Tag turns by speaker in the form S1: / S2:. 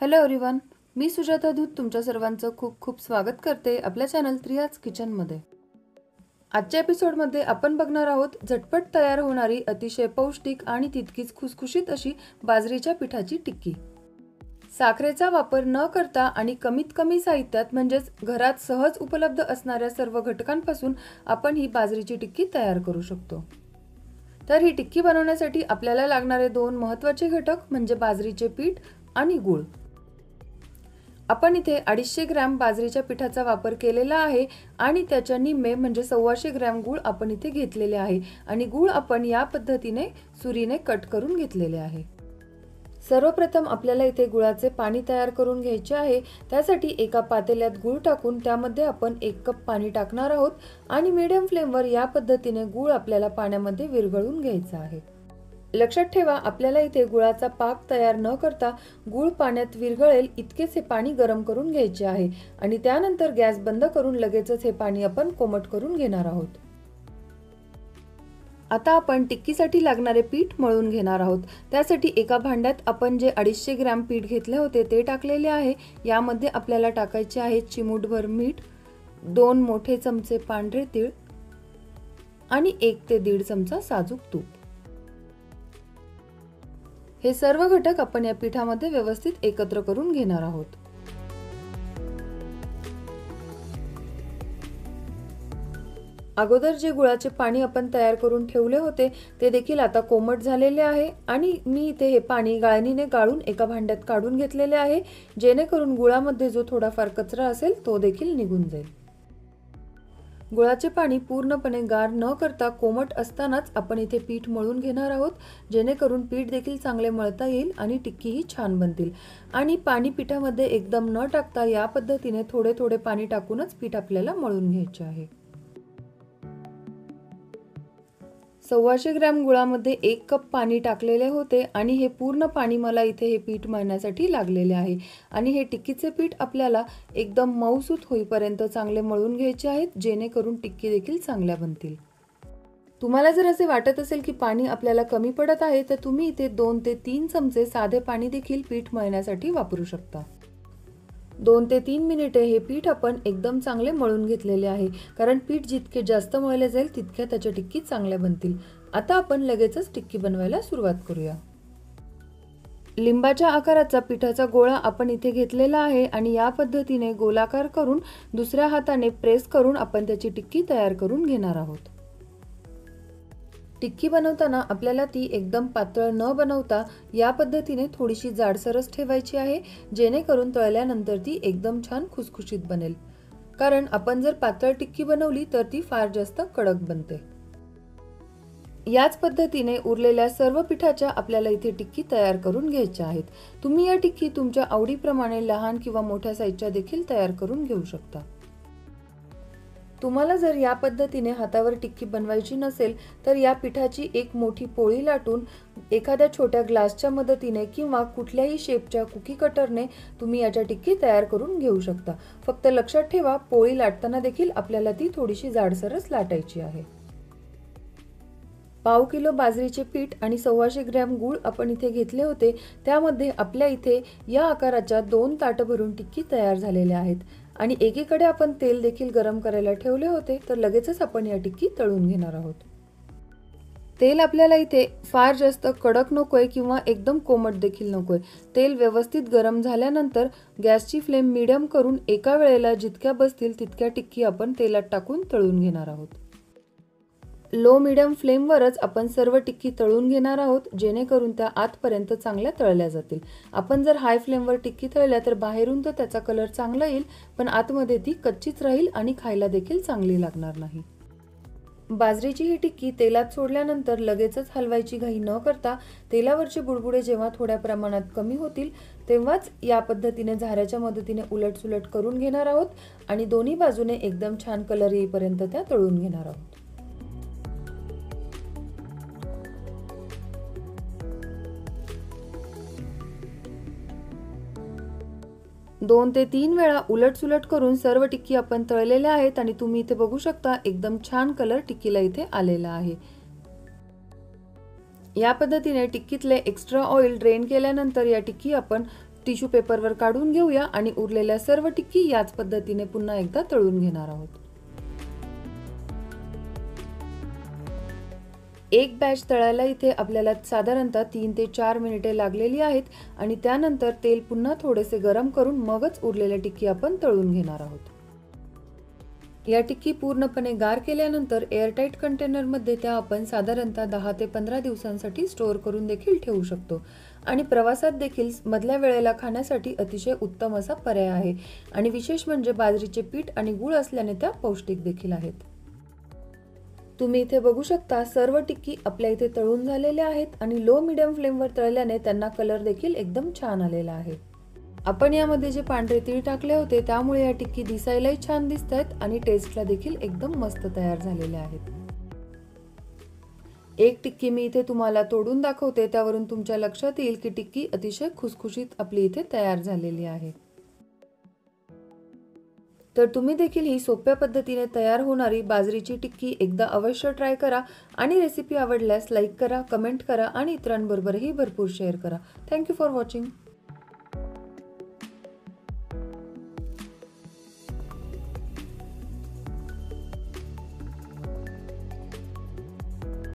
S1: Hello everyone, मी सुजाता धूत तुमच्या सर्वांचं खूप खूप स्वागत करते आपल्या चॅनल त्रियाज किचनमध्ये। आजच्या एपिसोडमध्ये आपण बघणार आहोत झटपट तयार होणारी अतिशय पौष्टिक आणि तितकीच खुसखुशीत अशी बाजरीच्या पिठाची टिक्की। साखरेचा वापर न करता आणि कमीत कमी साहित्यात म्हणजेच घरात सहज उपलब्ध असणाऱ्या सर्व घटकांपासून आपण ही बाजरीची टिक्की तयार करू शकतो। तर ही टिक्की बनवण्यासाठी आपल्याला लागणारे दोन महत्त्वाचे घटक म्हणजे बाजरीचे पीठ आणि गूळ। आपण इथे 250 ग्रॅम बाजरीच्या पिठाचा वापर केलेला आहे आणि त्याच्या निम्मे म्हणजे 125 ग्रॅम गूळ आपण इथे घेतलेले आहे आणि गूळ आपण या पद्धतीने सुरीने कट करून घेतलेले आहे। सर्वप्रथम आपल्याला इथे गुळाचे पाणी तयार करून घ्यायचे आहे। त्यासाठी एका पातेल्यात गूळ टाकून त्यामध्ये आपण 1 कप पाणी टाकणार आहोत आणि मीडियम फ्लेमवर या पद्धतीने गूळ आपल्याला पाण्यामध्ये विरघळून घ्यायचा आहे। लक्षात ठेवा, आपल्याला इथे गुळाचा पाक तयार न करता गूळ पाण्यात विरघळेल इतकेच हे पाणी गरम करून घ्यायचे आहे आणि त्यानंतर गॅस बंद करून लगेचच हे पाणी आपण कोमट करून घेणार आहोत। आता आपण टिक्कीसाठी लागणारे पीठ मळून घेणार आहोत। त्यासाठी एका भांड्यात आपण जे 250 ग्रॅम पीठ घेतले होते ते टाकलेले आहे। यामध्ये आपल्याला टाकायचे आहे चिमूटभर मीठ, 2 मोठे चमचे पांढरे तीळ आणि 1 ते 1.5 चमचा साजूक तूप। हे सर्व घटक आपण या पिठामध्ये व्यवस्थित एकत्र करून घेणार आहोत। अगोदर जे गुळाचे पाणी आपण तयार करून ठेवले होते ते देखील आता कोमट झालेले आहे आणि मी इथे हे पाणी गाळणीने गाळून एका भांड्यात काढून घेतलेले आहे, जेणेकरून गुळामध्ये जो थोडाफार कचरा असेल तो देखील निघून जाईल। गुळाचे पाणी पूर्णपणे गार न करता कोमट असतानाच आपण इथे पीठ मळून घेणार आहोत, जेणेकरून पीठ देखील चांगले मळता येईल आणि टिक्कीही छान बनतील। आणि पाणी पिठामध्ये एकदम न टाकता या पद्धतीने थोडे थोडे पाणी टाकूनच पीठ आपल्याला मळून घ्यायचे आहे। 125 ग्रॅम गुळामध्ये 1 कप पाणी टाकलेले होते आणि हे पूर्ण पाणी मला इथे हे पीठ मळण्यासाठी लागलेले आहे आणि हे टिक्कीचे पीठ आपल्याला एकदम मऊसूत होईपर्यंत चांगले मळून घ्यायचे आहेत, जेणेकरून टिक्की देखील चांगल्या बनतील। तुम्हाला जर असे वाटत असेल की पाणी आपल्याला कमी पडत आहे तर तुम्ही इथे 2 ते 3 चमचे साधे पाणी देखील पीठ मळण्यासाठी वापरू शकता। 2 ते 3 मिनिटे हे पीठ आपण एकदम चांगले मळून घेतलेले आहे, कारण पीठ जितके जास्त मळले जाईल तितक्या त्याच्या टिक्की चांगल्या बनतील। आता आपण लगेचच टिक्की बनवायला सुरुवात करूया। लिंबाच्या आकाराचा पिठाचा गोळा आपण इथे घेतलेला आहे आणि या पद्धतीने गोलाकार करून दुसऱ्या हाताने प्रेस करून आपण त्याची टिक्की तयार करून घेणार आहोत। टिक्की बनवताना आपल्याला ती एकदम पातळ न बनवता या पद्धतीने थोडीशी जाडसरच ठेवायची आहे, जेणेकरून तळल्यानंतर ती एकदम छान खुसखुशीत बनेल। कारण आपण जर पातळ टिक्की बनवली तर ती फार जास्त कडक बनते। याच पद्धतीने उरलेल्या सर्व पिठाच्या आपल्याला इथे टिक्की तयार करून घ्यायच्या आहेत। तुम्ही या टिक्की तुमच्या आवडीप्रमाणे लहान किंवा मोठ्या साईजच्या देखील तयार करून घेऊ शकता। तुम्हाला जर या पद्धतीने हातावर टिक्की बनवायची नसेल तर या पिठाची एक मोठी पोळी लाटून एखाद्या छोट्या ग्लासच्या मदतीने किंवा कुठल्याही शेपच्या कुकी कटरने तुम्ही याच्या टिक्की तयार करून घेऊ शकता। फक्त लक्षात ठेवा, पोळी लाटताना देखील आपल्याला ती थोडीशी जाडसरच लाटायची आहे। पाव किलो बाजरीचे पीठ आणि 125 ग्रॅम गूळ आपण इथे घेतले होते, त्यामध्ये आपल्या इथे या आकाराच्या 2 ताटं भरून टिक्की तयार झालेल्या आहेत आणि एकीकडे आपण तेल देखील गरम करायला ठेवले होते, तर लगेचच आपण या टिक्की तळून घेणार आहोत। तेल आपल्याला इथे फार जास्त कडक नकोय किंवा एकदम कोमट देखील नकोय। तेल व्यवस्थित गरम झाल्यानंतर गॅसची फ्लेम मीडियम करून एका वेळेला जितक्या बसतील तितक्या टिक्की आपण तेलात टाकून तळून घेणार आहोत। लो मीडियम फ्लेमवरच आपण सर्व टिक्की तळून घेणार आहोत, जेणेकरून त्या आतपर्यंत चांगल्या तळल्या जातील। आपण जर हाय फ्लेमवर टिक्की तळल्या तर बाहेरून तर त्याचा कलर चांगला येईल, पण आतमध्ये ती कच्चीच राहील आणि खायला देखील चांगली लागणार नाही। बाजरीची ही टिक्की तेलात सोडल्यानंतर लगेचच हलवायची घाई न करता तेलावरचे बुडबुडे जेव्हा थोड्या प्रमाणात कमी होतील तेव्हाच या पद्धतीने झाऱ्याच्या मदतीने उलटसुलट करून घेणार आहोत आणि दोन्ही बाजूने एकदम छान कलर येईपर्यंत त्या तळून घेणार आहोत। 2 ते 3 वेळा उलटसुलट करून सर्व टिक्की आपण तळलेल्या आहेत आणि तुम्ही इथे बघू शकता एकदम छान कलर टिक्कीला इथे आलेला आहे। या पद्धतीने टिक्कीतले एक्स्ट्रा ऑइल ड्रेन केल्यानंतर या टिक्की आपण टिश्यू पेपरवर काढून घेऊया आणि उरलेल्या सर्व टिक्की याच पद्धतीने पुन्हा एकदा तळून घेणार आहोत। एक बॅच तळायला इथे आपल्याला साधारणतः 3 ते 4 मिनिटे लागलेली आहेत आणि त्यानंतर तेल पुन्हा थोडेसे गरम करून मगच उरलेल्या टिक्की आपण तळून घेणार आहोत। या टिक्की पूर्णपणे गार केल्यानंतर एअरटाईट कंटेनरमध्ये त्या आपण साधारणतः 10 ते 15 दिवसांसाठी स्टोअर करून देखील ठेवू शकतो आणि प्रवासात देखील मधल्या वेळेला खाण्यासाठी अतिशय उत्तम असा पर्याय आहे आणि विशेष म्हणजे बाजरीचे पीठ आणि गूळ असल्याने त्या पौष्टिक देखील आहेत। तुम्ही इथे बघू शकता सर्व टिक्की आपल्या इथे तळून झालेल्या आहेत आणि लो मीडियम फ्लेमवर तळल्याने त्यांना कलर देखील एकदम छान आलेला आहे। आपण यामध्ये जे पांढरे तीळ टाकले होते त्यामुळे या टिक्की दिसायलाही छान दिसतात आणि टेस्टला देखील एकदम मस्त तयार झालेल्या आहेत। एक टिक्की मी इथे तुम्हाला तोडून दाखवते, त्यावरून तुमच्या लक्षात येईल की टिक्की अतिशय खुसखुशीत आपली इथे तयार झालेली आहे। तर तुम्ही देखील ही सोप्या पद्धतीने तयार होणारी बाजरीची टिक्की एकदा अवश्य ट्राय करा आणि रेसिपी आवडल्यास लाईक करा, कमेंट करा आणि इतरांबरोबरही भरपूर शेअर करा। Thank you for watching.